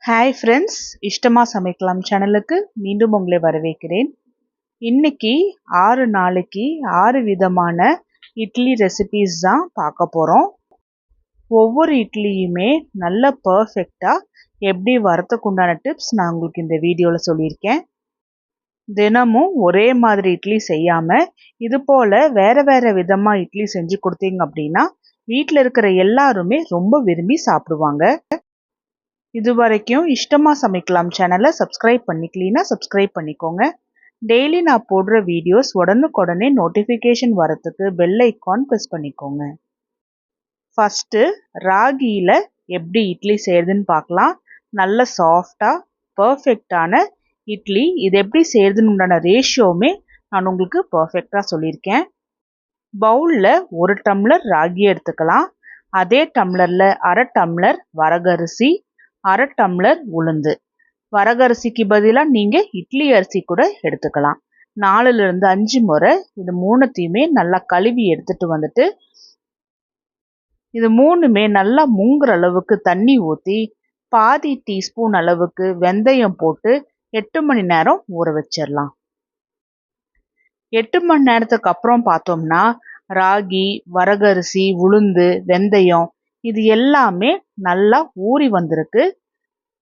Hi friends, இஷ்டமாக சமைக்கலாம் சேனலுக்கு மீண்டும் உங்களை வரவேற்கிறேன். இன்னைக்கு 6 நாளைக்கு 6 விதமான இட்லி ரெசிபீஸ் தான் பார்க்க போகிறோம். ஒவ்வொரு இட்லியுமே நல்ல பர்ஃபெக்டாக எப்படி வரத்துக்கு உண்டான டிப்ஸ் நான் உங்களுக்கு இந்த வீடியோவில் சொல்லியிருக்கேன். தினமும் ஒரே மாதிரி இட்லி செய்யாமல் இது போல் வேறு வேறு விதமாக இட்லி செஞ்சு கொடுத்தீங்க அப்படின்னா வீட்டில் இருக்கிற எல்லாருமே ரொம்ப விரும்பி சாப்பிடுவாங்க. இது வரைக்கும் இஷ்டமாக சமைக்கலாம் சேனலை சப்ஸ்கிரைப் பண்ணிக்கலீன்னா சப்ஸ்கிரைப் பண்ணிக்கோங்க. டெய்லி நான் போடுற வீடியோஸ் உடனுக்குடனே நோட்டிஃபிகேஷன் வரத்துக்கு பெல் ஐக்கான் ப்ரெஸ் பண்ணிக்கோங்க. ஃபஸ்ட்டு ராகியில் எப்படி இட்லி செய்கிறதுன்னு பார்க்கலாம். நல்ல சாஃப்டாக பர்ஃபெக்டான இட்லி இது எப்படி செய்கிறதுன்னு உண்டான ரேஷியோவுமே நான் உங்களுக்கு பர்ஃபெக்டாக சொல்லியிருக்கேன். பவுலில் 1 டம்ளர் ராகி எடுத்துக்கலாம். அதே டம்ளரில் 1/2 டம்ளர் வரகரிசி, 1/2 டம்ளர் உளுந்து. வரகரிசிக்கு பதிலாக நீங்கள் இட்லி அரிசி கூட எடுத்துக்கலாம். 4லிருந்து 5 முறை இது மூணுத்தையுமே நல்லா கழுவி எடுத்துட்டு வந்துட்டு இது மூணுமே நல்லா முங்குற அளவுக்கு தண்ணி ஊற்றி பாதி டீஸ்பூன் அளவுக்கு வெந்தயம் போட்டு 8 மணி நேரம் ஊற வச்சிடலாம். 8 மணி நேரத்துக்கு அப்புறம் பார்த்தோம்னா ராகி, வரகரிசி, உளுந்து, வெந்தயம் இது எல்லாமே நல்லா ஊறி வந்திருக்கு.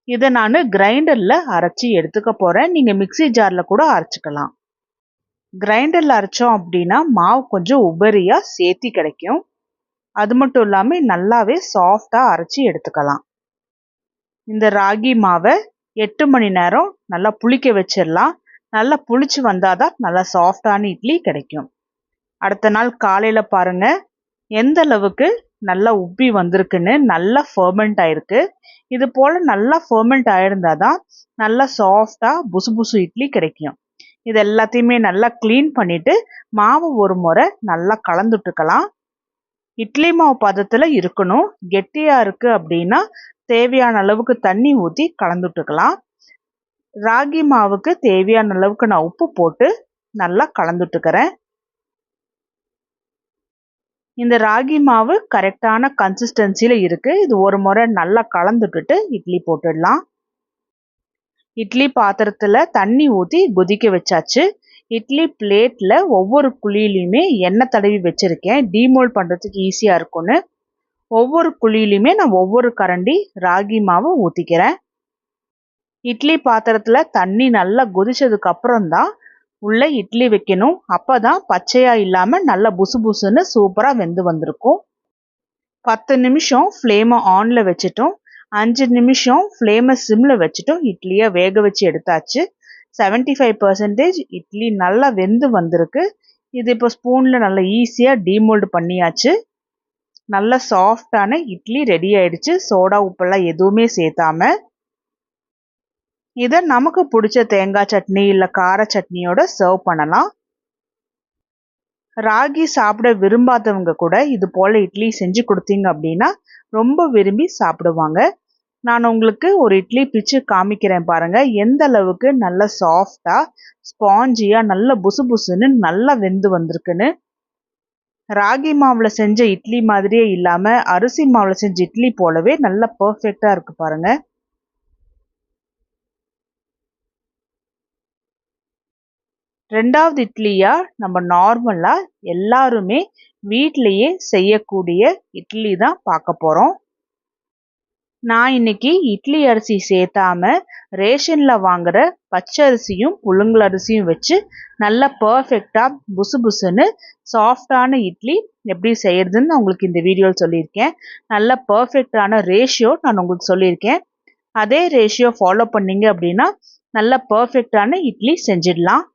இதை நான் கிரைண்டரில் அரைச்சி எடுத்துக்க போகிறேன். நீங்கள் மிக்ஸி ஜாரில் கூட அரைச்சிக்கலாம். கிரைண்டரில் அரைச்சோம் அப்படின்னா மாவு கொஞ்சம் உபரியாக சேர்த்தி கிடைக்கும். அது மட்டும் இல்லாமல் நல்லாவே சாஃப்டாக அரைச்சி எடுத்துக்கலாம். இந்த ராகி மாவை 8 மணி நேரம் நல்லா புளிக்க வச்சிடலாம். நல்லா புளிச்சு வந்தால் தான் நல்லா சாஃப்டான இட்லி கிடைக்கும். அடுத்த நாள் காலையில் பாருங்கள் எந்த அளவுக்கு நல்லா உப்பி வந்திருக்குன்னு, நல்லா ஃபர்மெண்ட் ஆயிருக்கு. இது போல் நல்லா ஃபர்மெண்ட் ஆயிருந்தால் தான் நல்லா சாஃப்டாக புசு புசு இட்லி கிடைக்கும். இது எல்லாத்தையுமே நல்லா க்ளீன் பண்ணிவிட்டு மாவு ஒரு முறை நல்லா கலந்துட்டுக்கலாம். இட்லி மாவு பதத்தில் இருக்கணும். கெட்டியாக இருக்குது அப்படின்னா தேவையான அளவுக்கு தண்ணி ஊற்றி கலந்துட்டுக்கலாம். ராகி மாவுக்கு தேவையான அளவுக்கு நான் உப்பு போட்டு நல்லா கலந்துட்டுக்கிறேன். இந்த ராகி மாவு கரெக்டான கன்சிஸ்டன்சியில் இருக்குது. இது ஒரு முறை நல்லா கலந்துட்டுட்டு இட்லி போட்டுடலாம். இட்லி பாத்திரத்தில் தண்ணி ஊற்றி கொதிக்க வச்சாச்சு. இட்லி பிளேட்டில் ஒவ்வொரு குழியிலையுமே எண்ணெய் தடவி வச்சுருக்கேன். டீமோல்ட் பண்ணுறதுக்கு ஈஸியாக இருக்கும்னு. ஒவ்வொரு குழியிலையுமே நான் ஒவ்வொரு கரண்டி ராகி மாவு ஊற்றிக்கிறேன். இட்லி பாத்திரத்தில் தண்ணி நல்லா கொதிச்சதுக்கு அப்புறம்தான் உள்ள இட்லி வைக்கணும். அப்போ தான் பச்சையாக இல்லாமல் நல்லா புசு புசுன்னு சூப்பராக வெந்து வந்திருக்கும். 10 நிமிஷம் ஃப்ளேமை ஆனில் வச்சுட்டோம். 5 நிமிஷம் ஃப்ளேமை சிம்மில் வச்சுட்டோம். இட்லியை வேக வச்சு எடுத்தாச்சு. 75% இட்லி நல்லா வெந்து வந்திருக்கு. இது இப்போ ஸ்பூனில் நல்லா ஈஸியாக டீமோல்டு பண்ணியாச்சு. நல்ல சாஃப்டான இட்லி ரெடி ஆயிடுச்சு. சோடா உப்பெல்லாம் எதுவுமே சேர்த்தாம. இதை நமக்கு பிடிச்ச தேங்காய் சட்னி இல்லை கார சட்னியோட சர்வ் பண்ணலாம். ராகி சாப்பிட விரும்பாதவங்க கூட இது போல் இட்லி செஞ்சு கொடுத்தீங்க அப்படின்னா ரொம்ப விரும்பி சாப்பிடுவாங்க. நான் உங்களுக்கு ஒரு இட்லி பிச்சு காமிக்கிறேன் பாருங்கள். எந்த அளவுக்கு நல்ல சாஃப்டாக ஸ்பாஞ்சியாக நல்ல புசு புசுன்னு நல்லா வெந்து வந்திருக்குன்னு. ராகி மாவில் செஞ்ச இட்லி மாதிரியே இல்லாமல் அரிசி மாவில் செஞ்ச இட்லி போலவே நல்லா பர்ஃபெக்டாக இருக்குது பாருங்கள். ரெண்டாவது இட்லியா நம்ம நார்மலாக எல்லாருமே வீட்டிலையே செய்யக்கூடிய இட்லி தான் பார்க்க போகிறோம். நான் இன்னைக்கு இட்லி அரிசி சேர்த்தாம ரேஷனில் வாங்குற பச்சரிசியும் புழுங்கல் அரிசியும் வச்சு நல்லா பர்ஃபெக்டாக புசு புசுன்னு சாஃப்டான இட்லி எப்படி செய்யறதுன்னு நான் உங்களுக்கு இந்த வீடியோவில் சொல்லியிருக்கேன். நல்ல பர்ஃபெக்டான ரேஷியோ நான் உங்களுக்கு சொல்லியிருக்கேன். அதே ரேஷியோ ஃபாலோ பண்ணீங்க அப்படின்னா நல்ல பர்ஃபெக்டான இட்லி செஞ்சிடலாம்.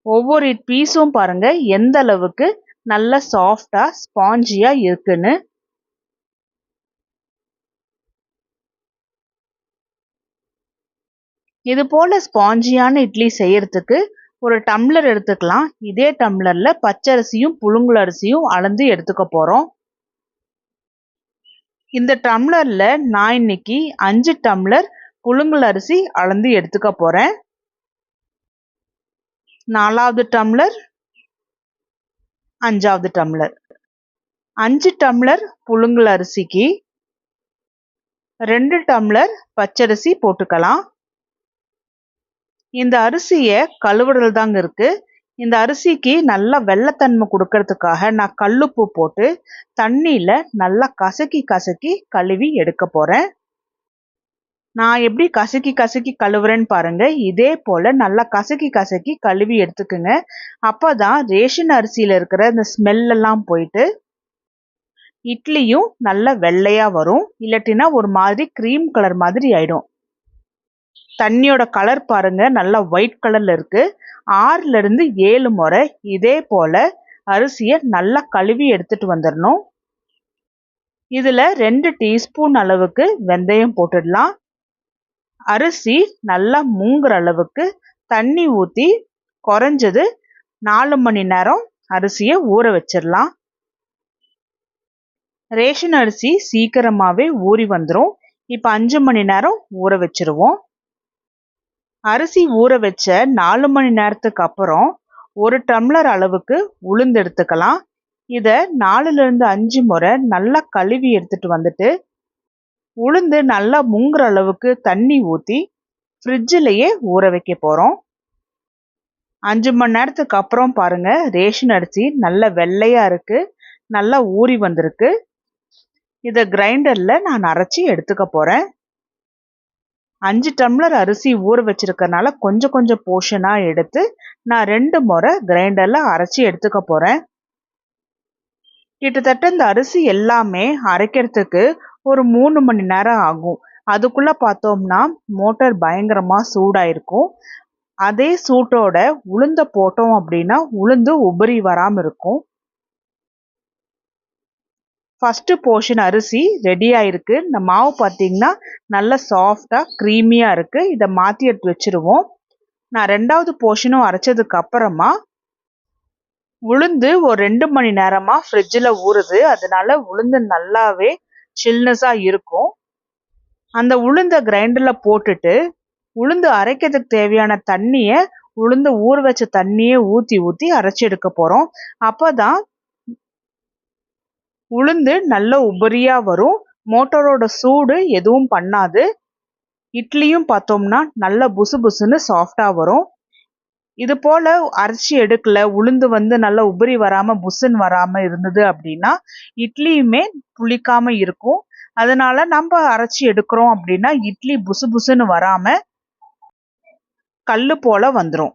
ஒவ்வொரு பீஸும் பாருங்க எந்த அளவுக்கு நல்ல சாஃப்டா ஸ்பாஞ்சியா இருக்குன்னு. இது போல ஸ்பாஞ்சியான இட்லி செய்யறதுக்கு ஒரு டம்ளர் எடுத்துக்கலாம். இதே டம்ளர்ல பச்சரிசியும் புழுங்கல் அரிசியும் அளந்து எடுத்துக்க போறோம். இந்த டம்ளர்ல நான் இன்னைக்கு 5 டம்ளர் புழுங்கல் அரிசி அளந்து எடுத்துக்க போறேன். 4வது டம்ளர், 5வது டம்ளர். 5 டம்ளர் புழுங்கல் அரிசிக்கு 2 டம்ளர் பச்சரிசி போட்டுக்கலாம். இந்த அரிசியை கழுவுறதுல தாங்க இருக்கு. இந்த அரிசிக்கு நல்லா வெள்ளைத்தன்மை கொடுக்கறதுக்காக நான் கல்லுப்பு போட்டு தண்ணியில நல்லா கசக்கி கசக்கி கழுவி எடுக்க போறேன். நான் எப்படி கசக்கி கசக்கி கழுவுறேன்னு பாருங்க. இதே போல நல்லா கசக்கி கசக்கி கழுவி எடுத்துக்குங்க. அப்பதான் ரேஷன் அரிசியில இருக்கிற இந்த ஸ்மெல் எல்லாம் போயிட்டு இட்லியும் நல்ல வெள்ளையா வரும். இல்லாட்டினா ஒரு மாதிரி கிரீம் கலர் மாதிரி ஆயிடும். தண்ணியோட கலர் பாருங்க, நல்லா ஒயிட் கலர்ல இருக்கு. 6ல இருந்து 7 முறை இதே போல அரிசியை நல்லா கழுவி எடுத்துட்டு வந்துடணும். இதுல 2 டீஸ்பூன் அளவுக்கு வெந்தயம் போட்டுடலாம். அரிசி நல்லா மூங்குற அளவுக்கு தண்ணி ஊத்தி குறைஞ்சது 4 மணி நேரம் அரிசியை ஊற வச்சிடலாம். ரேஷன் அரிசி சீக்கிரமாவே ஊறி வந்துடும். இப்போ 5 மணி நேரம் ஊற வச்சிருவோம். அரிசி ஊற வச்ச 4 மணி நேரத்துக்கு அப்புறம் 1 டம்ளர் அளவுக்கு உளுந்து எடுத்துக்கலாம். இதை 4ல இருந்து 5 முறை நல்லா கழுவி எடுத்துட்டு வந்துட்டு உளுந்து நல்லா முங்குற அளவுக்கு தண்ணி ஊற்றி ஃப்ரிட்ஜிலேயே ஊற வைக்க போகிறோம். 5 மணி நேரத்துக்கு அப்புறம் பாருங்க, ரேஷன் அரிசி நல்ல வெள்ளையா இருக்கு, நல்லா ஊறி வந்திருக்கு. இதை கிரைண்டர்ல நான் அரைச்சி எடுத்துக்க போறேன். 5 டம்ளர் அரிசி ஊற வச்சிருக்கனால கொஞ்சம் கொஞ்சம் போர்ஷனா எடுத்து நான் 2 முறை கிரைண்டர்ல அரைச்சி எடுத்துக்க போறேன். கிட்டத்தட்ட இந்த அரிசி எல்லாமே அரைக்கிறதுக்கு ஒரு 3 மணி நேரம் ஆகும். அதுக்குள்ள பார்த்தோம்னா மோட்டார் பயங்கரமா சூடாயிருக்கும். அதே சூட்டோட உளுந்த போட்டோம் அப்படின்னா உளுந்து உபரி வராம இருக்கும். ஃபர்ஸ்ட் போர்ஷன் அரிசி ரெடி ஆயிருக்கு. இந்த மாவு பார்த்தீங்கன்னா நல்ல சாஃப்டா க்ரீமியா இருக்கு. இதை மாத்தி எடுத்து வச்சிருவோம். நான் 2வது போர்ஷனும் அரைச்சதுக்கு அப்புறமா உளுந்து ஒரு 2 மணி நேரமா ஃப்ரிட்ஜில் ஊறுது. அதனால உளுந்து நல்லாவே சில்னஸா இருக்கும். அந்த உளுந்த கிரைண்டர்ல போட்டுட்டு உளுந்து அரைக்கிறதுக்கு தேவையான தண்ணியை உளுந்து ஊற வச்ச தண்ணியை ஊத்தி ஊத்தி அரைச்சி எடுக்க போறோம். அப்பதான் உளுந்து நல்ல உபரியா வரும். மோட்டரோட சூடு எதுவும் பண்ணாது. இட்லியும் பார்த்தோம்னா நல்ல புசு புசுன்னு சாஃப்டா வரும். இது போல அரைச்சி எடுக்கல, உளுந்து நல்ல உபரி வராம புசுன்னு வராம இருந்தது அப்படின்னா இட்லியுமே புளிக்காம இருக்கும். அதனால நம்ம அரைச்சி எடுக்கிறோம் அப்படின்னா இட்லி புசு புசுன்னு வராம கல்லு போல வந்துடும்.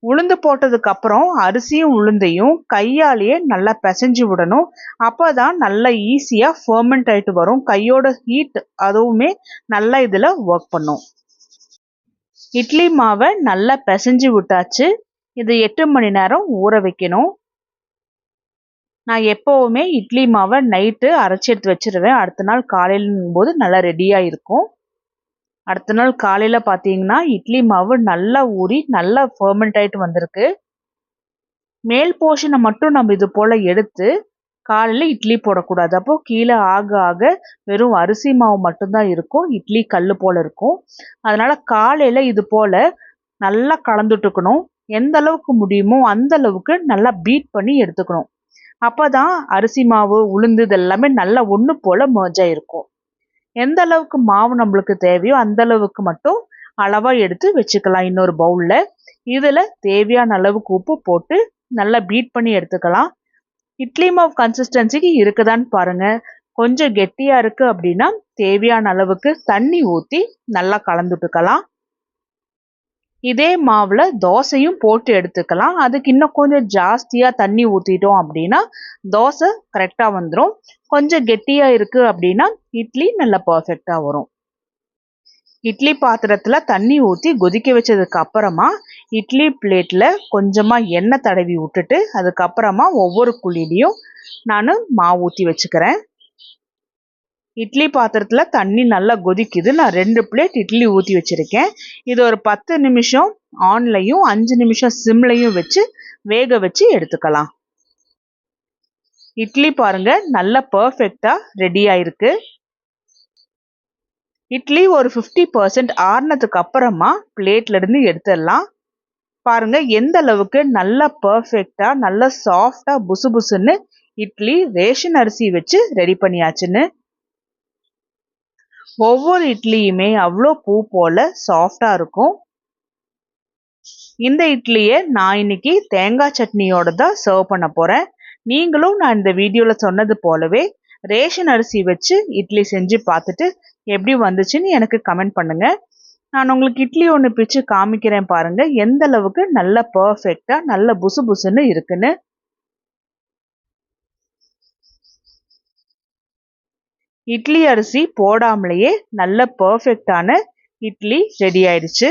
உளுந்து போட்டதுக்கு அப்புறம் அரிசியும் உளுந்தையும் கையாலேயே நல்லா பிசைஞ்சு விடணும். அப்பதான் நல்லா ஈஸியா ஃபர்மெண்ட் ஆயிட்டு வரும். கையோட ஹீட் அதுவுமே நல்லா இதுல ஒர்க் பண்ணும். இட்லி மாவை நல்லா பிசைஞ்சு விட்டாச்சு. இது 8 மணி நேரம் ஊற வைக்கணும். நான் எப்பவுமே இட்லி மாவை நைட்டு அரைச்சி எடுத்து வச்சிருவேன். அடுத்த நாள் காலையிலும் போது நல்லா ரெடியா இருக்கும். அடுத்த நாள் காலையில பார்த்தீங்கன்னா இட்லி மாவு நல்லா ஊறி நல்லா ஃபர்மெண்ட் ஆயிட்டு வந்திருக்கு. மேல் போர்ஷனை மட்டும் நம்ம இது போல எடுத்து காலையில இட்லி போடக்கூடாது. அப்போ கீழே ஆக ஆக வெறும் அரிசி மாவு மட்டும்தான் இருக்கும், இட்லி கல் போல இருக்கும். அதனால காலையில இது போல நல்லா கலந்துட்டுக்கணும். எந்த அளவுக்கு முடியுமோ அந்த அளவுக்கு நல்லா பீட் பண்ணி எடுத்துக்கணும். அப்பதான் அரிசி மாவு உளுந்து இதெல்லாமே நல்லா ஒன்று போல merge ஆயிருக்கும். எந்த அளவுக்கு மாவு நம்மளுக்கு தேவையோ அந்த அளவுக்கு மட்டும் அளவா எடுத்து வச்சுக்கலாம் இன்னொரு பவுல்ல. இதுல தேவையான அளவுக்கு உப்பு போட்டு நல்லா பீட் பண்ணி எடுத்துக்கலாம். இட்லி மாவு கன்சிஸ்டன்சிக்கு இருக்குதான்னு பாருங்க. கொஞ்சம் கெட்டியா இருக்கு அப்படின்னா தேவையான அளவுக்கு தண்ணி ஊற்றி நல்லா கலந்துட்டுக்கலாம். இதே மாவுல தோசையும் போட்டு எடுத்துக்கலாம். அதுக்கு இன்னும் கொஞ்சம் ஜாஸ்தியா தண்ணி ஊற்றிட்டோம் அப்படின்னா தோசை கரெக்டா வந்துடும். கொஞ்சம் கெட்டியா இருக்கு அப்படின்னா இட்லி நல்லா பர்ஃபெக்டா வரும். இட்லி பாத்திரத்துல தண்ணி ஊற்றி கொதிக்க வச்சதுக்கு அப்புறமா இட்லி பிளேட்ல கொஞ்சமா எண்ணெய் தடவி விட்டுட்டு அதுக்கப்புறமா ஒவ்வொரு குழிலையும் நான் மாவு ஊற்றி வச்சுக்கிறேன். இட்லி பாத்திரத்துல தண்ணி நல்லா கொதிக்குது. நான் 2 பிளேட் இட்லி ஊற்றி வச்சிருக்கேன். இது ஒரு 10 நிமிஷம் ஆன்லையும் 5 நிமிஷம் சிம்லையும் வச்சு வேக வச்சு எடுத்துக்கலாம். இட்லி பாருங்க நல்லா பர்ஃபெக்டா ரெடி ஆயிருக்கு. இட்லி ஒரு 50% ஆறுனதுக்கு அப்புறமா பிளேட்ல இருந்து எடுத்துடலாம். பாருங்க எந்த அளவுக்கு நல்லா பர்ஃபெக்டா நல்லா சாஃப்டா புசு புசுன்னு இட்லி ரேஷன் அரிசி வச்சு ரெடி பண்ணியாச்சுன்னு. ஒவ்வொரு இட்லியுமே அவ்வளோ பூ போல சாஃப்டா இருக்கும். இந்த இட்லியை நான் இன்னைக்கு தேங்காய் சட்னியோட தான் சர்வ் பண்ண போறேன். நீங்களும் நான் இந்த வீடியோல சொன்னது போலவே ரேஷன் அரிசி வச்சு இட்லி செஞ்சு பார்த்துட்டு எப்படி வந்துச்சுன்னு எனக்கு கமெண்ட் பண்ணுங்க. நான் உங்களுக்கு இட்லி ஒன்று பிச்சு காமிக்கிறேன் பாருங்க, எந்த அளவுக்கு நல்ல பர்ஃபெக்டா நல்ல புசு புசுன்னு இருக்குன்னு. இட்லி அரிசி போடாமலேயே நல்ல பர்ஃபெக்டான இட்லி ரெடி ஆயிடுச்சு.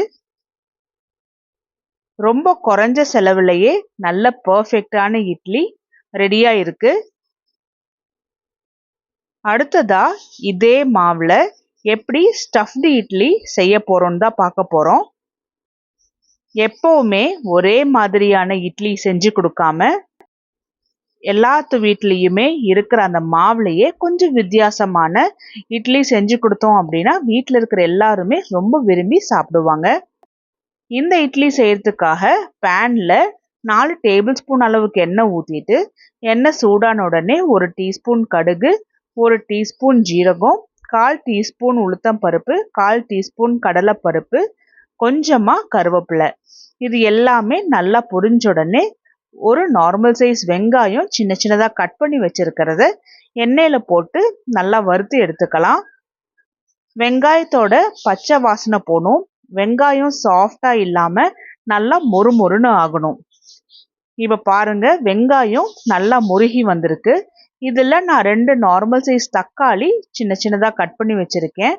ரொம்ப குறைஞ்ச செலவுலையே நல்ல பர்ஃபெக்டான இட்லி ரெடியா இருக்கு. அடுத்ததா இதே மாவுல எப்படி ஸ்டஃப்டு இட்லி செய்ய போறோம்னு தான் பார்க்க போறோம். எப்பவுமே ஒரே மாதிரியான இட்லி செஞ்சு கொடுக்காம எல்லாத்து வீட்லேயுமே இருக்கிற அந்த மாவுலையே கொஞ்சம் வித்தியாசமான இட்லி செஞ்சு கொடுத்தோம் அப்படின்னா வீட்டில் இருக்கிற எல்லாருமே ரொம்ப விரும்பி சாப்பிடுவாங்க. இந்த இட்லி செய்யறதுக்காக பேனில் 4 டேபிள் ஸ்பூன் அளவுக்கு எண்ணெய் ஊற்றிட்டு, எண்ணெய் சூடான உடனே 1 டீஸ்பூன் கடுகு, 1 டீஸ்பூன் ஜீரகம், 1/4 டீஸ்பூன் உளுத்தம் பருப்பு, 1/4 டீஸ்பூன் கடலைப்பருப்பு, கொஞ்சமாக கருவேப்பிலை, இது எல்லாமே நல்லா பொரிஞ்ச உடனே ஒரு நார்மல் சைஸ் வெங்காயம் சின்ன சின்னதாக கட் பண்ணி வச்சிருக்கிறத எண்ணெயில் போட்டு நல்லா வறுத்து எடுத்துக்கலாம். வெங்காயத்தோட பச்சை வாசனை போகணும். வெங்காயம் சாஃப்டா இல்லாம நல்லா மொறுமொறுன்னு ஆகணும். இப்ப பாருங்க, வெங்காயம் நல்லா முருகி வந்திருக்கு. இதுல நான் 2 நார்மல் சைஸ் தக்காளி சின்ன சின்னதா கட் பண்ணி வச்சிருக்கேன்.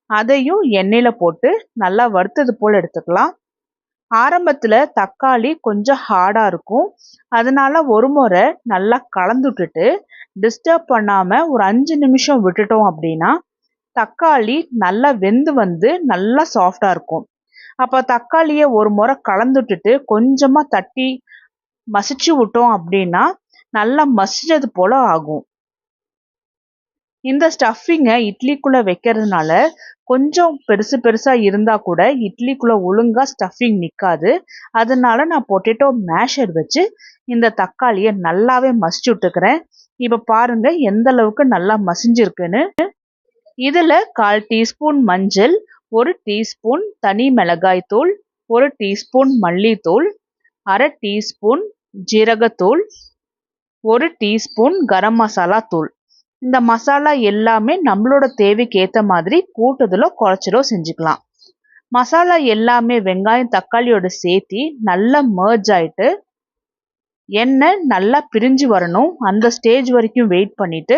அதையும் எண்ணெயில போட்டு நல்லா வறுத்தது போல எடுத்துக்கலாம். ஆரம்பத்துல தக்காளி கொஞ்சம் ஹார்டா இருக்கும், அதனால ஒரு முறை நல்லா கலந்து விட்டுட்டு டிஸ்டர்ப் பண்ணாம ஒரு 5 நிமிஷம் விட்டுட்டோம் அப்படின்னா தக்காளி நல்லா வெந்து வந்து நல்லா சாஃப்டா இருக்கும். அப்ப தக்காளியை ஒரு முறை கலந்துட்டுட்டு கொஞ்சமா தட்டி மசிச்சு விட்டோம் அப்படின்னா நல்லா மசிச்சது போல ஆகும். இந்த ஸ்டஃபிங்கை இட்லிக்குள்ள வைக்கிறதுனால கொஞ்சம் பெருசு பெருசா இருந்தா கூட இட்லிக்குள்ள ஒழுங்கா ஸ்டஃபிங் நிக்காது. அதனால நான் பொட்டேட்டோ மேஷர் வச்சு இந்த தக்காளியை நல்லாவே மசிச்சு விட்டுக்கிறேன். இப்ப பாருங்க எந்த அளவுக்கு நல்லா மசிஞ்சிருக்குன்னு. இதுல 1/4 டீஸ்பூன் மஞ்சள், 1 டீஸ்பூன் தனி மிளகாய் தூள், 1 டீஸ்பூன் மல்லித்தூள், 1/2 டீஸ்பூன் ஜீரகத்தூள், 1 டீஸ்பூன் கரம் மசாலா தூள். இந்த மசாலா எல்லாமே நம்மளோட தேவைக்கு ஏற்ற மாதிரி கூட்டுதலோ குறைச்சலோ செஞ்சுக்கலாம். மசாலா எல்லாமே வெங்காயம் தக்காளியோட சேர்த்தி நல்லா மர்ஜ் ஆயிட்டு எண்ணெய் நல்லா பிரிஞ்சு வரணும். அந்த ஸ்டேஜ் வரைக்கும் வெயிட் பண்ணிட்டு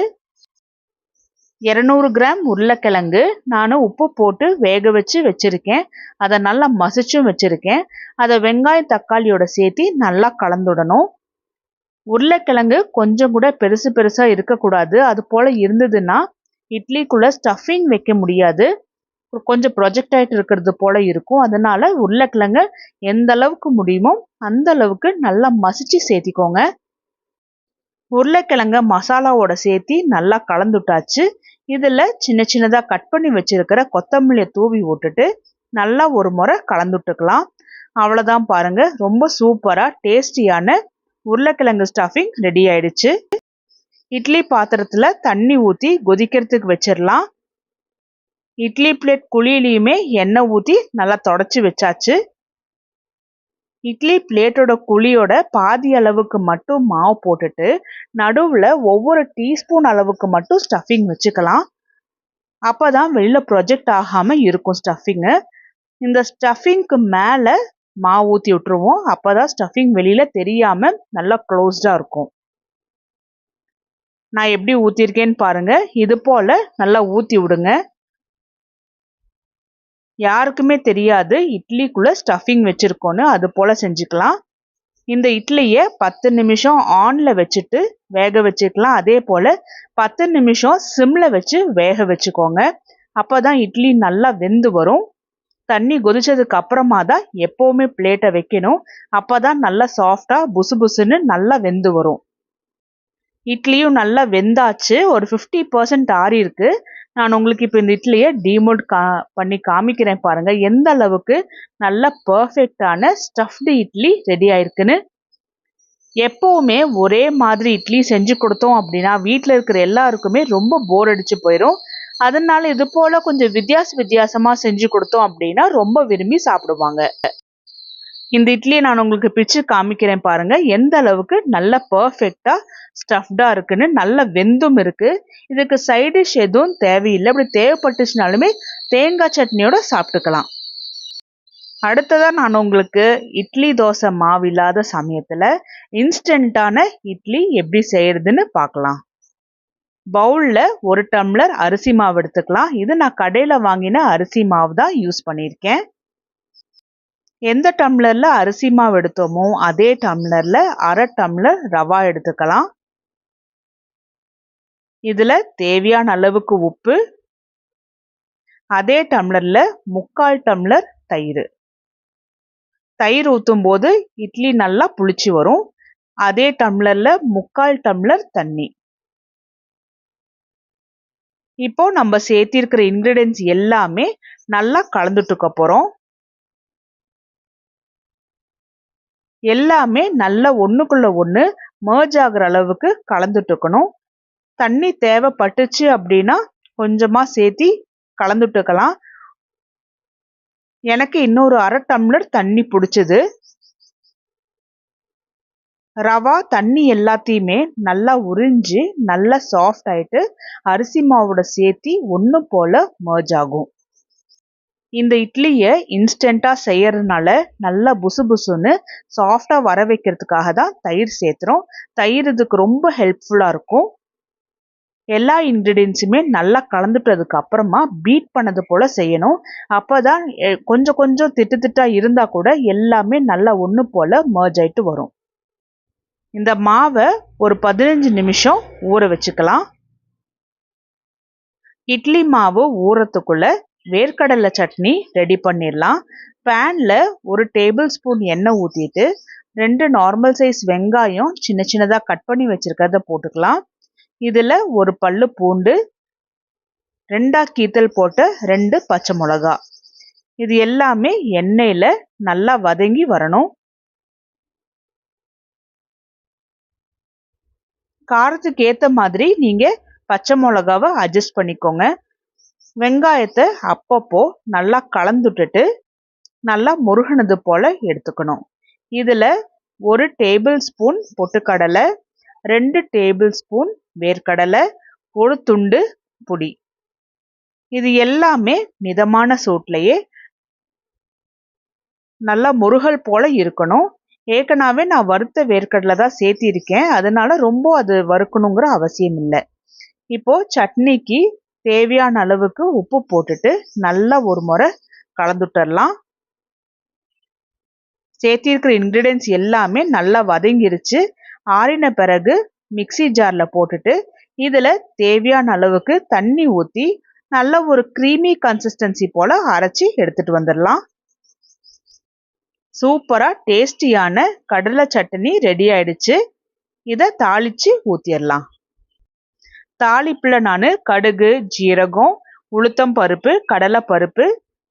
200 கிராம் உருளைக்கிழங்கு நான் உப்பு போட்டு வேக வச்சு வச்சிருக்கேன். அதை நல்லா மசிச்சும் வச்சிருக்கேன். அதை வெங்காயம் தக்காளியோட சேர்த்து நல்லா கலந்துடணும். உருளைக்கிழங்கு கொஞ்சம் கூட பெருசு பெருசா இருக்கக்கூடாது. அது போல இருந்ததுன்னா இட்லிக்குள்ள ஸ்டஃபிங் வைக்க முடியாது, கொஞ்சம் ப்ரொஜெக்ட் ஆகிட்டு இருக்கிறது போல இருக்கும். அதனால உருளைக்கிழங்கு எந்த அளவுக்கு முடியுமோ அந்த அளவுக்கு நல்லா மசிச்சு சேர்த்திக்கோங்க. உருளைக்கிழங்க மசாலாவோட சேர்த்து நல்லா கலந்துட்டாச்சு. இதுல சின்ன சின்னதா கட் பண்ணி வச்சிருக்கிற கொத்தமல்லியை தூவி விட்டுட்டு நல்லா ஒரு முறை கலந்துட்டுக்கலாம். அவ்வளவுதான் பாருங்க, ரொம்ப சூப்பரா டேஸ்டியான உருளைக்கிழங்கு ஸ்டஃபிங் ரெடி ஆயிடுச்சு. இட்லி பாத்திரத்துல தண்ணி ஊத்தி கொதிக்கிறதுக்கு வச்சிடலாம். இட்லி பிளேட் குழியிலையுமே எண்ணெய் ஊத்தி நல்லா தொடச்சி வச்சாச்சு. இட்லி பிளேட்டோட குழியோட பாதி அளவுக்கு மட்டும் மாவு போட்டுட்டு நடுவில் ஒவ்வொரு டீஸ்பூன் அளவுக்கு மட்டும் ஸ்டஃபிங் வச்சுக்கலாம். அப்போதான் வெளியில் ப்ரொஜெக்ட் ஆகாமல் இருக்கும் ஸ்டஃபிங்கு. இந்த ஸ்டஃபிங்க்கு மேலே மாவு ஊற்றி விட்டுருவோம். அப்போதான் ஸ்டஃபிங் வெளியில் தெரியாமல் நல்லா க்ளோஸ்டாக இருக்கும். நான் எப்படி ஊற்றிருக்கேன்னு பாருங்க. இது போல் நல்லா ஊற்றி விடுங்க. யாருக்குமே தெரியாது இட்லிக்குள்ள ஸ்டஃபிங் வச்சிருக்கோன்னு. அது போல செஞ்சுக்கலாம். இந்த இட்லியை 10 நிமிஷம் ஆன்ல வச்சுட்டு வேக வச்சுக்கலாம். அதே போல 10 நிமிஷம் சிம்ல வச்சு வேக வச்சுக்கோங்க. அப்போதான் இட்லி நல்லா வெந்து வரும். தண்ணி கொதிச்சதுக்கு அப்புறமா தான் எப்பவுமே பிளேட்டை வைக்கணும். அப்போதான் நல்லா சாஃப்டா புசு புசுன்னு நல்லா வெந்து வரும். இட்லியும் நல்லா வெந்தாச்சு. ஒரு 50% ஆறி இருக்கு. நான் உங்களுக்கு இப்போ இந்த இட்லியை டீமோல்ட் பண்ணி காமிக்கிறேன் பாருங்க, எந்த அளவுக்கு நல்ல பர்ஃபெக்டான ஸ்டஃப்டு இட்லி ரெடி ஆயிருக்குன்னு. எப்பவுமே ஒரே மாதிரி இட்லி செஞ்சு கொடுத்தோம் அப்படின்னா வீட்டில் இருக்கிற எல்லாருக்குமே ரொம்ப போர் அடிச்சு போயிடும். அதனால இது போல கொஞ்சம் வித்தியாசமா செஞ்சு கொடுத்தோம் அப்படின்னா ரொம்ப விரும்பி சாப்பிடுவாங்க. இந்த இட்லியை நான் உங்களுக்கு பிச்சு காமிக்கிறேன் பாருங்க, எந்த அளவுக்கு நல்ல பர்ஃபெக்டா ஸ்டஃப்டா இருக்குன்னு, நல்ல வெந்தும் இருக்கு. இதுக்கு சைட் டிஷ் எதுவும் தேவையில்லை. அப்படி தேவைப்பட்டுச்சுனாலுமே தேங்காய் சட்னியோட சாப்பிட்டுக்கலாம். அடுத்ததா நான் உங்களுக்கு இட்லி தோசை மாவு இல்லாத சமயத்துல இன்ஸ்டன்டான இட்லி எப்படி செய்யறதுன்னு பார்க்கலாம். பவுல்ல 1 டம்ளர் அரிசி மாவு எடுத்துக்கலாம். இது நான் கடையில வாங்கின அரிசி மாவு தான் யூஸ் பண்ணியிருக்கேன். எந்த டம்ளர்ல அரிசி மாவு எடுத்தோமோ அதே டம்ளர்ல 1/2 டம்ளர் ரவா எடுத்துக்கலாம். இதுல தேவையான அளவுக்கு உப்பு, அதே டம்ளர்ல 3/4 டம்ளர் தயிர். தயிர் ஊற்றும் போது இட்லி நல்லா புளிச்சு வரும். அதே டம்ளர்ல 3/4 டம்ளர் தண்ணி. இப்போ நம்ம சேர்த்திருக்கிற இன்கிரிடியன்ஸ் எல்லாமே நல்லா கலந்துட்டுக்க போறோம். எல்லாமே நல்லா ஒண்ணுக்குள்ள ஒண்ணு மர்ஜ் ஆகுற அளவுக்கு கலந்துட்டுக்கணும். தண்ணி தேவைப்பட்டுச்சு அப்படின்னா கொஞ்சமா சேர்த்தி கலந்துட்டுக்கலாம். எனக்கு இன்னொரு 1/2 டம்ளர் தண்ணி பிடிச்சது. ரவா தண்ணி எல்லாத்தையுமே நல்லா உறிஞ்சு நல்லா சாஃப்ட் ஆயிட்டு அரிசி மாவோட சேர்த்தி ஒன்று போல மர்ஜ் ஆகும். இந்த இட்லியை இன்ஸ்டண்டா செய்யறதுனால நல்லா புசு புசுன்னு சாஃப்டா வர வைக்கிறதுக்காக தான் தயிர் சேர்த்துறோம். தயிர் இதுக்கு ரொம்ப ஹெல்ப்ஃபுல்லா இருக்கும். எல்லா இன்கிரீடியன்ஸுமே நல்லா கலந்துட்டதுக்கு அப்புறமா பீட் பண்ணது போல செய்யணும். அப்பதான் கொஞ்சம் கொஞ்சம் திட்டா இருந்தா கூட எல்லாமே நல்லா ஒன்று போல மர்ஜ் ஆயிட்டு வரும். இந்த மாவை ஒரு 15 நிமிஷம் ஊற வச்சுக்கலாம். இட்லி மாவு ஊறத்துக்குள்ள வேர்க்கடலை சட்னி ரெடி பண்ணிடலாம். பேன்ல 1 டேபிள் ஸ்பூன் எண்ணெய் ஊற்றிட்டு 2 நார்மல் சைஸ் வெங்காயம் சின்ன சின்னதாக கட் பண்ணி வச்சிருக்கிறத போட்டுக்கலாம். இதில் ஒரு பல்லு பூண்டு, 2 கீத்தல் போட்ட 2 பச்சை மிளகா, இது எல்லாமே எண்ணெயில் நல்லா வதங்கி வரணும். காரத்துக்கு ஏற்ற மாதிரி நீங்கள் பச்சை மிளகாவை அட்ஜஸ்ட் பண்ணிக்கோங்க. வெங்காயத்தை அப்பப்போ நல்லா கலந்துட்டுட்டு நல்லா முருகனது போல் எடுத்துக்கணும். இதில் 1 டேபிள் ஸ்பூன் பொட்டுக்கடலை, 2 டேபிள் ஸ்பூன் வேர்க்கடலை, 1 துண்டு புளி, இது எல்லாமே மிதமான சூட்லையே நல்லா முருகல் போல இருக்கணும். ஏற்கனவே நான் வறுத்த வேர்க்கடலை தான் சேர்த்திருக்கேன், அதனால ரொம்ப அது வறுக்கணுங்கிற அவசியம் இல்லை. இப்போ சட்னிக்கு தேவையான அளவுக்கு உப்பு போட்டுட்டு நல்லா ஒரு முறை கலந்துட்டரலாம். சேர்த்திருக்கிற இன்கிரீடியன்ஸ் எல்லாமே நல்லா வதங்கிருச்சு. ஆறின பிறகு மிக்சி ஜாரில் போட்டுட்டு இதில் தேவையான அளவுக்கு தண்ணி ஊற்றி நல்ல ஒரு க்ரீமி கன்சிஸ்டன்சி போல் அரைச்சி எடுத்துகிட்டு வந்துடலாம். சூப்பராக டேஸ்டியான கடலை சட்னி ரெடி ஆயிடுச்சு. இதை தாளித்து ஊற்றிடலாம். தாளிப்பில் நான் கடுகு, ஜீரகம், உளுத்தம் பருப்பு, கடலை பருப்பு,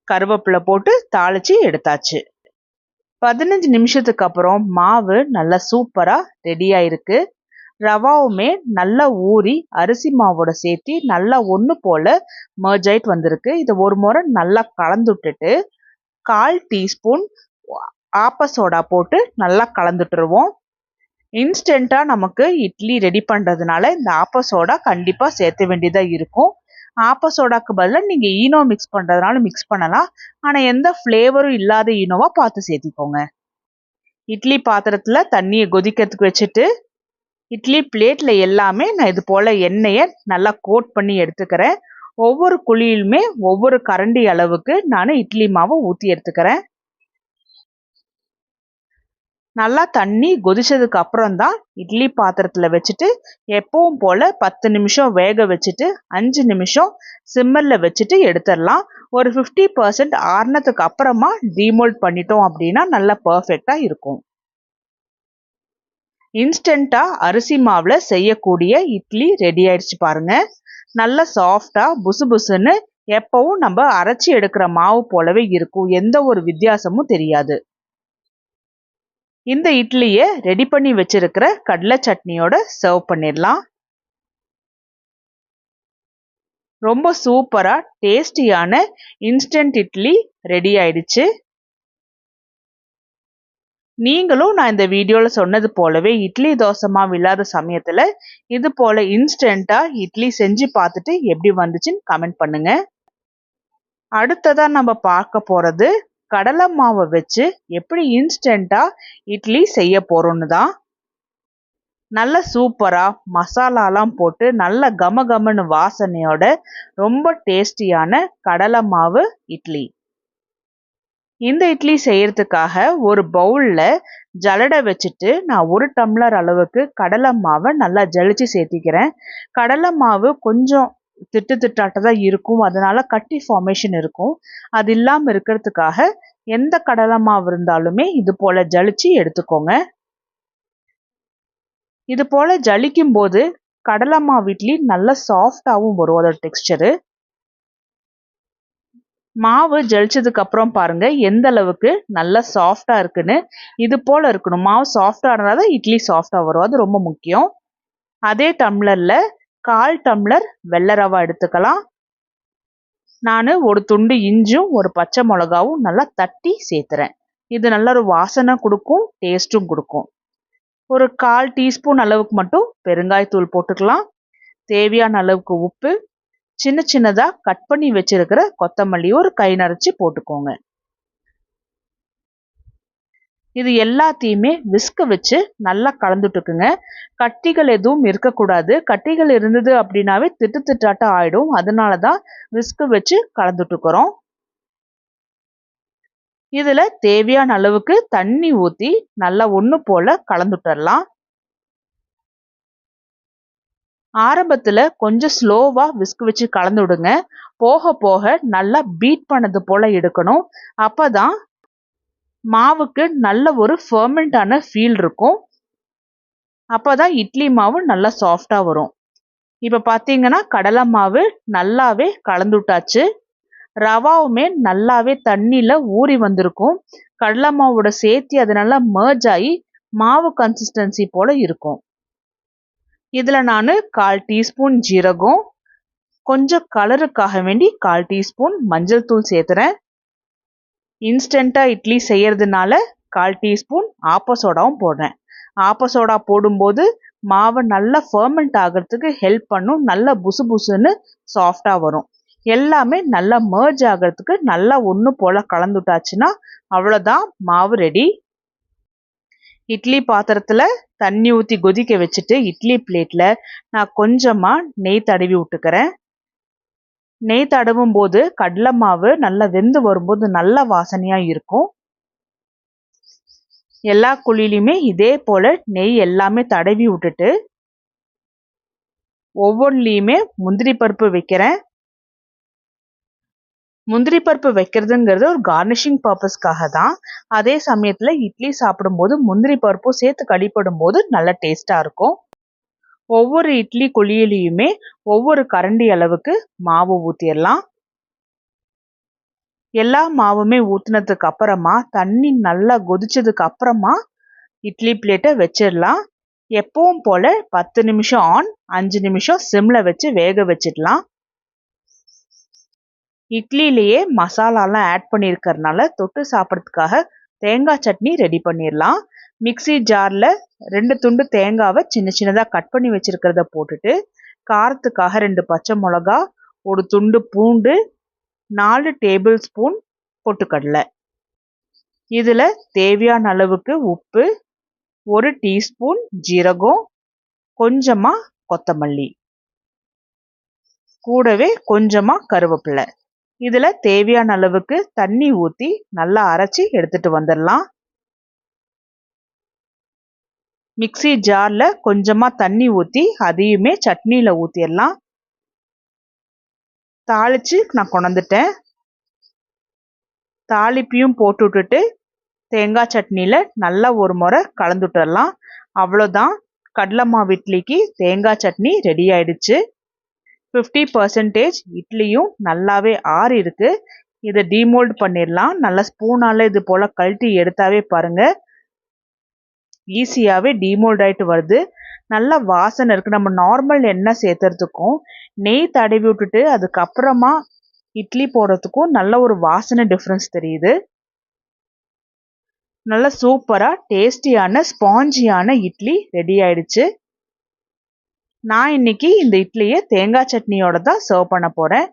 கருவேப்பிலை போட்டு தாளித்து எடுத்தாச்சு. 15 நிமிஷத்துக்கு அப்புறம் மாவு நல்லா சூப்பராக ரெடி ஆயிருக்கு. ரவாவுமே நல்லா ஊறி அரிசி மாவோட சேர்த்து நல்லா ஒன்று போல் மர்ஜ் ஆயிட்டு வந்திருக்கு. இதை ஒரு முறை நல்லா கலந்து விட்டுட்டு 1/4 டீஸ்பூன் ஆப்ப சோடா போட்டு நல்லா கலந்துட்டுருவோம். இன்ஸ்டண்ட்டாக நமக்கு இட்லி ரெடி பண்ணுறதுனால இந்த ஆப்ப சோடா கண்டிப்பாக சேர்த்த வேண்டியதாக இருக்கும். ஆப்ப சோடாக்கு பதிலாக நீங்கள் ஈனோ மிக்ஸ் பண்ணுறதுனால மிக்ஸ் பண்ணலாம். ஆனால் எந்த ஃப்ளேவரும் இல்லாத ஈனோவாக பார்த்து சேர்த்திக்கோங்க. இட்லி பாத்திரத்தில் தண்ணியை கொதிக்கிறதுக்கு வச்சுட்டு இட்லி பிளேட்டில் எல்லாமே நான் இது போல் எண்ணெயை நல்லா கோட் பண்ணி எடுத்துக்கிறேன். ஒவ்வொரு குழியிலுமே ஒவ்வொரு கரண்டி அளவுக்கு நான் இட்லி மாவை ஊற்றி எடுத்துக்கிறேன். நல்லா தண்ணி கொதிச்சதுக்கு அப்புறம் தான் இட்லி பாத்திரத்தில் வச்சுட்டு எப்பவும் போல் 10 நிமிஷம் வேக வச்சுட்டு 5 நிமிஷம் சிம்மரில் வச்சுட்டு எடுத்துடலாம். ஒரு 50% ஆறுனதுக்கு அப்புறமா டீமோல்ட் பண்ணிட்டோம் அப்படின்னா நல்லா பர்ஃபெக்டாக இருக்கும். இன்ஸ்டண்ட்டாக அரிசி மாவில் செய்யக்கூடிய இட்லி ரெடி ஆயிடுச்சு பாருங்க. நல்லா சாஃப்டாக புசு புசுன்னு எப்பவும் நம்ம அரைச்சி எடுக்கிற மாவு போலவே இருக்கும். எந்த ஒரு வித்தியாசமும் தெரியாது. இந்த இட்லியை ரெடி பண்ணி வச்சிருக்கிற கடலை சட்னியோட சர்வ் பண்ணிடலாம். ரொம்ப சூப்பரா டேஸ்டியான இன்ஸ்டன்ட் இட்லி ரெடி ஆயிடுச்சு. நீங்களும் நான் இந்த வீடியோல சொன்னது போலவே இட்லி தோசை மாவு இல்லாத சமயத்துல இது போல இன்ஸ்டன்ட்டா இட்லி செஞ்சு பார்த்துட்டு எப்படி வந்துச்சுன்னு கமெண்ட் பண்ணுங்க. அடுத்ததா நம்ம பார்க்க போறது கடலை மாவை வச்சு எப்படி இன்ஸ்டன்ட்டா இட்லி செய்ய போறோம்னு தான். நல்ல சூப்பரா மசாலாலாம் போட்டு நல்ல கமகமன்னு வாசனையோட ரொம்ப டேஸ்டியான கடலை மாவு இட்லி. இந்த இட்லி செய்யறதுக்காக ஒரு பவுல்ல ஜலடை வச்சுட்டு நான் 1 டம்ளர் அளவுக்கு கடலை மாவை நல்லா ஜலிச்சு சேர்த்திக்கிறேன். கடலை மாவு கொஞ்சம் திட்டு திட்டாட்டதான் இருக்கும், அதனால கட்டி ஃபார்மேஷன் இருக்கும். அது இல்லாம இருக்கிறதுக்காக எந்த கடலை மாவு இருந்தாலுமே இது போல ஜலிச்சு எடுத்துக்கோங்க. இது போல ஜலிக்கும் போது கடலை மாவு இட்லி நல்ல சாஃப்டாவும் வரும் அதோட டெக்ஸ்சரு. மாவு ஜலிச்சதுக்கு அப்புறம் பாருங்க எந்த அளவுக்கு நல்லா சாஃப்டா இருக்குன்னு. இது போல இருக்கணும். மாவு சாஃப்டா இருந்தாதான் இட்லி சாஃப்டா வரும், அது ரொம்ப முக்கியம். அதே டம்ளர்ல 1/4 டம்ளர் வெள்ளை ரவா எடுத்துக்கலாம். நான் ஒரு துண்டு இஞ்சும் ஒரு பச்சை மிளகாவும் நல்லா தட்டி சேர்த்துறேன். இது நல்ல ஒரு வாசனை கொடுக்கும், டேஸ்டும் கொடுக்கும். ஒரு 1/4 டீஸ்பூன் அளவுக்கு மட்டும் பெருங்காயத்தூள் போட்டுக்கலாம். தேவையான அளவுக்கு உப்பு, சின்ன சின்னதா கட் பண்ணி வச்சிருக்கிற கொத்தமல்லி ஒரு கை நிறைச்சி போட்டுக்கோங்க. இது எல்லாத்தையுமே விஸ்க வச்சு நல்லா கலந்துட்டுக்குங்க. கட்டிகள் எதுவும் இருக்கக்கூடாது. கட்டிகள் இருந்தது அப்படின்னாவே திட்டு திட்டாட்டம் ஆயிடும். அதனாலதான் விஸ்க வச்சு கலந்துட்டுக்கிறோம். இதுல தேவையான அளவுக்கு தண்ணி ஊத்தி நல்லா ஒண்ணு போல கலந்துட்டரலாம். ஆரம்பத்துல கொஞ்சம் ஸ்லோவா விஸ்க் வச்சு கலந்து விடுங்க. போக போக நல்லா பீட் பண்ணது போல எடுக்கணும். அப்பதான் மாவுக்கு நல்ல ஒரு ஃபெர்மெண்டான ஃபீல் இருக்கும். அப்பதான் இட்லி மாவு நல்லா சாஃப்டா வரும். இப்ப பாத்தீங்கன்னா கடலை மாவு நல்லாவே கலந்து விட்டாச்சு. ரவாவுமே நல்லாவே தண்ணியில ஊறி வந்திருக்கும். கடலை மாவோட சேர்த்து அது நல்லா மர்ஜ் ஆகி மாவு கன்சிஸ்டன்சி போல இருக்கும். இதுல நான் 1/4 டீஸ்பூன் ஜீரகம், கொஞ்சம் கலருக்காக வேண்டி 1/4 டீஸ்பூன் மஞ்சள் தூள் சேர்த்துறேன். இன்ஸ்டன்டா இட்லி செய்யறதுனால 1/4 டீஸ்பூன் ஆப்ப சோடாவும் போடுறேன். ஆப்ப சோடா போடும்போது மாவு நல்லா ஃபெர்மெண்ட் ஆகிறதுக்கு ஹெல்ப் பண்ணும். நல்லா புசு புசுன்னு சாஃப்டா வரும். எல்லாமே நல்லா மர்ஜ் ஆகிறதுக்கு நல்லா ஒண்ணு போல கலந்துட்டாச்சுன்னா அவ்வளவுதான், மாவு ரெடி. இட்லி பாத்திரத்துல தண்ணி ஊத்தி கொதிக்க வச்சுட்டு இட்லி பிளேட்ல நான் கொஞ்சமா நெய் தடவி விட்டுக்கிறேன். நெய் தடவும் போது கடலை மாவு நல்லா வெந்து வரும்போது நல்ல வாசனையா இருக்கும். எல்லா குழியிலுமே இதே போல நெய் எல்லாமே தடவி விட்டுட்டு ஒவ்வொன்றிலையுமே முந்திரி பருப்பு வைக்கிறேன். முந்திரி பருப்பு வைக்கிறதுங்கிறது ஒரு கார்னிஷிங் பர்பஸ்க்காக தான். அதே சமயத்துல இட்லி சாப்பிடும்போது முந்திரி பருப்பும் சேர்த்து கடிப்படும் போது நல்ல டேஸ்டா இருக்கும். ஒவ்வொரு இட்லி குழியிலையுமே ஒவ்வொரு கரண்டி அளவுக்கு மாவு ஊத்திடலாம். எல்லா மாவுமே ஊத்துனதுக்கு அப்புறமா தண்ணி நல்லா கொதிச்சதுக்கு அப்புறமா இட்லி பிளேட்டை வச்சிடலாம். எப்பவும் போல 10 நிமிஷம் ஆன், 5 நிமிஷம் சிம்ல வச்சு வேக வச்சிடலாம். இட்லிலேயே மசாலாலாம் ஆட் பண்ணியிருக்கறனால தொட்டு சாப்பிட்றதுக்காக தேங்காய் சட்னி ரெடி பண்ணிடலாம். மிக்ஸி ஜாரில் 2 துண்டு தேங்காவை சின்ன சின்னதாக கட் பண்ணி வச்சிருக்கிறத போட்டுட்டு காரத்துக்காக 2 பச்சை மிளகா, ஒரு துண்டு பூண்டு, 4 டேபிள் ஸ்பூன் பொட்டுக்கடலை, இதில் தேவையான அளவுக்கு உப்பு, 1 டீஸ்பூன் ஜீரகம், கொஞ்சமாக கொத்தமல்லி, கூடவே கொஞ்சமாக கருவேப்பிலை. இதுல தேவையான அளவுக்கு தண்ணி ஊத்தி நல்லா அரைச்சி எடுத்துட்டு வந்துடலாம். மிக்ஸி ஜார்ல கொஞ்சமா தண்ணி ஊத்தி அதையுமே சட்னியில ஊத்திடலாம். தாளிச்சு நான் கொண்டுட்டேன். தாளிப்பையும் போட்டு விட்டுட்டு தேங்காய் சட்னியில நல்லா ஒரு முறை கலந்துட்டுடலாம். அவ்வளோதான், கடலை மாவு இட்லிக்கு தேங்காய் சட்னி ரெடி ஆயிடுச்சு. 50% இட்லியும் நல்லாவே ஆறி இருக்கு. இதை டீமோல்ட் பண்ணிடலாம். நல்லா ஸ்பூனால இது போல கழட்டி எடுத்தாவே பாருங்க ஈஸியாவே டீமோல்ட் ஆயிட்டு வருது. நல்ல வாசனை இருக்கு. நம்ம நார்மல் எண்ணெய் சேர்த்துறதுக்கும் நெய் தடவி விட்டுட்டு அதுக்கப்புறமா இட்லி போடுறதுக்கும் நல்ல ஒரு வாசனை டிஃப்ரென்ஸ் தெரியுது. நல்ல சூப்பரா டேஸ்டியான ஸ்பாஞ்சியான இட்லி ரெடி ஆயிடுச்சு. நான் இன்னைக்கு இந்த இட்லியை தேங்காய் சட்னியோட தான் சர்வ் பண்ண போறேன்.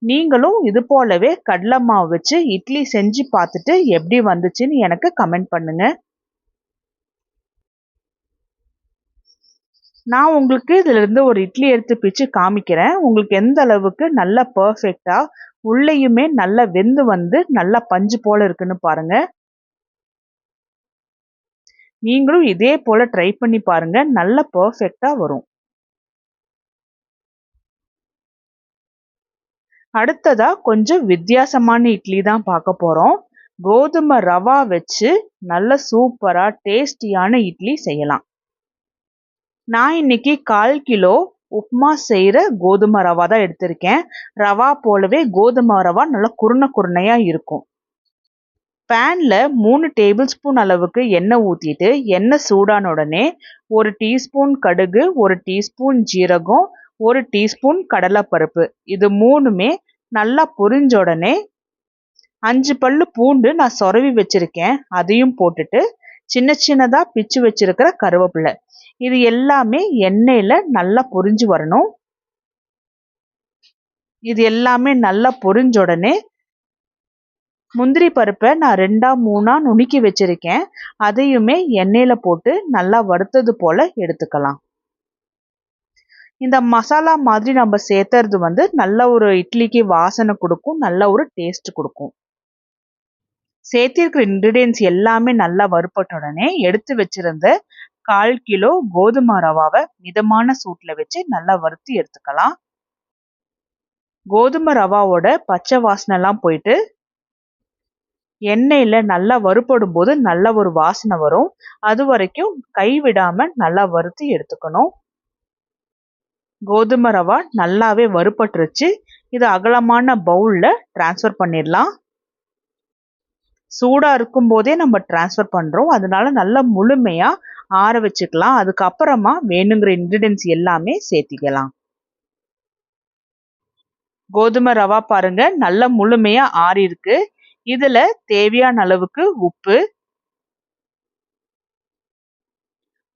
நீங்களும் இது போலவே கடலை மாவு வச்சு இட்லி செஞ்சு பார்த்துட்டு எப்படி வந்துச்சுன்னு எனக்கு கமெண்ட் பண்ணுங்க. நான் உங்களுக்கு இதுல இருந்து ஒரு இட்லி எடுத்து பிச்சு காமிக்கிறேன். உங்களுக்கு எந்த அளவுக்கு நல்லா பர்ஃபெக்டா உள்ளேயுமே நல்லா வெந்து வந்து நல்லா பஞ்சு போல இருக்குன்னு பாருங்க. நீங்களும் இதே போல ட்ரை பண்ணி பாருங்க, நல்லா பர்ஃபெக்டா வரும். அடுத்ததா கொஞ்சம் வித்தியாசமான இட்லி தான் பார்க்க போறோம். கோதுமை ரவா வச்சு நல்ல சூப்பரா டேஸ்டியான இட்லி செய்யலாம். நான் இன்னைக்கு 1/4 கிலோ உப்புமா செய்யற கோதுமை ரவா தான் எடுத்திருக்கேன். ரவா போலவே கோதுமை ரவா நல்லா குருணையா இருக்கும். பேன்ல 3 டேபிள் ஸ்பூன் அளவுக்கு எண்ணெய் ஊத்திட்டு எண்ணெய் சூடான உடனே 1 டீஸ்பூன் கடுகு, 1 டீஸ்பூன் ஜீரகம், 1 டீஸ்பூன் கடலைப்பருப்பு, இது மூணுமே நல்லா பொரிஞ்ச உடனே 5 பல்லு பூண்டு நான் சொரவி வச்சிருக்கேன், அதையும் போட்டுட்டு சின்னதா பிச்சு வச்சிருக்கிற கருவேப்பிலை, இது எல்லாமே எண்ணெயில நல்லா பொரிஞ்சு வரணும். இது எல்லாமே நல்லா பொரிஞ்ச உடனே முந்திரி பருப்பை நான் 2 3 நுணுக்கி வச்சிருக்கேன், அதையுமே எண்ணெயில போட்டு நல்லா வறுத்தது போல எடுத்துக்கலாம். இந்த மசாலா மாதிரி நம்ம சேர்த்துறது வந்து நல்ல ஒரு இட்லிக்கு வாசனை கொடுக்கும், நல்ல ஒரு டேஸ்ட் கொடுக்கும். சேர்த்திருக்கிற இன்கிரீடியன்ஸ் எல்லாமே நல்லா வறுப்பட்ட உடனே எடுத்து வச்சிருந்த 1/4 கிலோ கோதுமை ரவாவை மிதமான சூட்ல வச்சு நல்லா வறுத்து எடுத்துக்கலாம். கோதுமை ரவாவோட பச்சை வாசனை எல்லாம் போயிட்டு எண்ணெயில நல்லா வறுப்படும் போது நல்ல ஒரு வாசனை வரும். அது வரைக்கும் கைவிடாம நல்லா வறுத்து எடுத்துக்கணும். கோதுமை ரவா நல்லாவே வறுப்பட்டுருச்சு. இது அகலமான பவுல்ல டிரான்ஸ்ஃபர் பண்ணிடலாம். சூடா இருக்கும் போதே நம்ம டிரான்ஸ்ஃபர் பண்றோம், அதனால நல்லா முழுமையா ஆற வச்சுக்கலாம். அதுக்கப்புறமா வேணுங்கிற இன்கிரீடியன்ஸ் எல்லாமே சேர்த்திக்கலாம். கோதுமை ரவா பாருங்க நல்லா முழுமையா ஆறி இருக்கு. இதுல தேவையான அளவுக்கு உப்பு,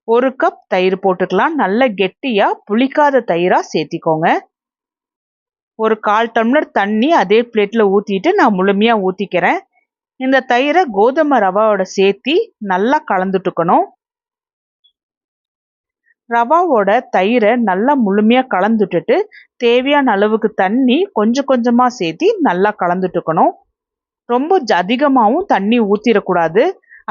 1 கப் தயிர் போட்டுக்கலாம். நல்ல கெட்டியா புளிக்காத தயிரா சேர்த்திக்கோங்க. ஒரு 1/4 டம்ளர் தண்ணி அதே பிளேட்ல ஊத்திட்டு நான் முழுமையா ஊத்திக்கிறேன். இந்த தயிரை கோதுமை ரவாவோட சேர்த்தி நல்லா கலந்துட்டுக்கணும். ரவாவோட தயிரை நல்லா முழுமையா கலந்துட்டுட்டு தேவையான அளவுக்கு தண்ணி கொஞ்சமா சேர்த்தி நல்லா கலந்துட்டுக்கணும். ரொம்ப அதிகமாகவும் தண்ணி ஊத்திடக்கூடாது.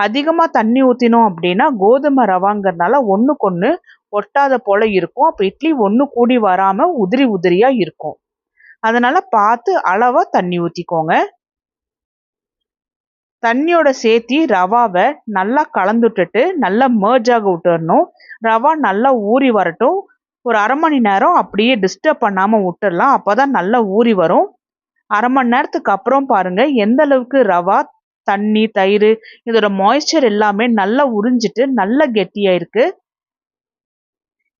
அதிகமா தண்ணி ஊத்தினோம் அப்படின்னா கோதுமை ரவாங்கிறதுனால ஒண்ணுக்கொண்ணு ஒட்டாத போல இருக்கும். அப்ப இட்லி ஒண்ணு கூடி வராம உதிரியா இருக்கும். அதனால பார்த்து அளவா தண்ணி ஊத்திக்கோங்க. தண்ணியோட சேர்த்தி ரவாவை நல்லா கலந்துட்டுட்டு நல்லா மர்ஜ் ஆக விட்டுறணும். ரவா நல்லா ஊறி வரட்டும். ஒரு 1/2 மணி நேரம் அப்படியே டிஸ்டர்ப் பண்ணாம விட்டுடலாம், அப்பதான் நல்லா ஊறி வரும். 1/2 மணி நேரத்துக்கு அப்புறம் பாருங்க எந்த அளவுக்கு ரவா, தண்ணி, தயிர் இதோட மாய்ஸ்சர் எல்லாமே நல்லா உறிஞ்சிட்டு நல்லா கெட்டியா இருக்கு.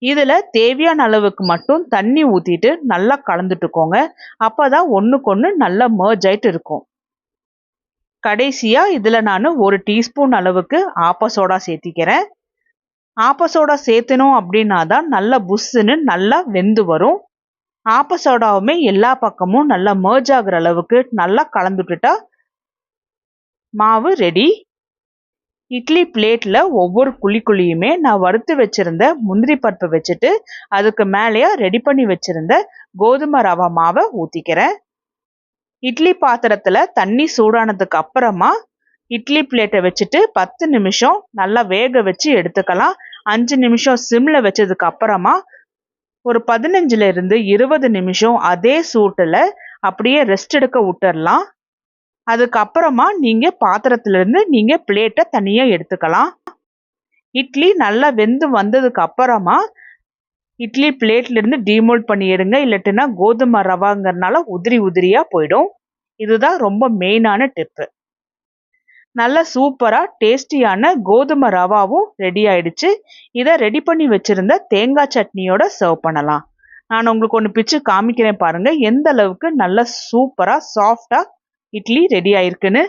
இதுல தேவையான அளவுக்கு மட்டும் தண்ணி ஊத்திட்டு நல்லா கலந்துட்டுக்கோங்க. அப்பதான் ஒண்ணுக்கொண்ணு நல்லா மர்ஜ் ஆயிட்டு இருக்கும். கடைசியா இதுல நான் 1 டீஸ்பூன் அளவுக்கு ஆப்ப சோடா சேர்த்திக்கிறேன். ஆப்ப சோடா சேர்த்தணும் அப்படின்னா தான் நல்லா புஷ்ஷுன்னு நல்லா வெந்து வரும். ஆப்ப சோடாவுமே எல்லா பக்கமும் நல்லா மர்ஜ் ஆகுற அளவுக்கு நல்லா கலந்துட்டுட்டா மாவு ரெடி. இட்லி பிளேட்ல ஒவ்வொரு குழியுமே நான் வறுத்து வச்சிருந்த முந்திரி பருப்பு வச்சுட்டு அதுக்கு மேலேயே ரெடி பண்ணி வச்சிருந்த கோதுமை ரவா மாவை ஊத்திக்கிறேன். இட்லி பாத்திரத்துல தண்ணி சூடானதுக்கு அப்புறமா இட்லி பிளேட்டை வச்சுட்டு 10 நிமிஷம் நல்லா வேக வச்சு எடுத்துக்கலாம். 5 நிமிஷம் சிம்ல வச்சதுக்கு அப்புறமா ஒரு 15ல இருந்து 20 நிமிஷம் அதே சூட்டுல அப்படியே ரெஸ்ட் எடுக்க விட்டுறலாம். அதுக்கப்புறமா நீங்க பாத்திரத்துல இருந்து நீங்க பிளேட்டை தனியா எடுத்துக்கலாம். இட்லி நல்லா வெந்து வந்ததுக்கு அப்புறமா இட்லி பிளேட்ல இருந்து டிமோல்ட் பண்ணி எடுங்க, இல்லாட்டினா கோதுமை ரவாங்கிறதுனால உதிரியா போயிடும். இதுதான் ரொம்ப மெயினான டிப்பு. நல்ல சூப்பரா டேஸ்டியான கோதுமை ரவாவும் ரெடி ஆயிடுச்சு. இதை ரெடி பண்ணி வச்சிருந்த தேங்காய் சட்னியோட சர்வ் பண்ணலாம். நான் உங்களுக்கு ஒன்று பிச்சு காமிக்கிறேன் பாருங்க, எந்த அளவுக்கு நல்ல சூப்பராக சாஃப்டாக இட்லி ரெடி ஆயிருக்குன்னு.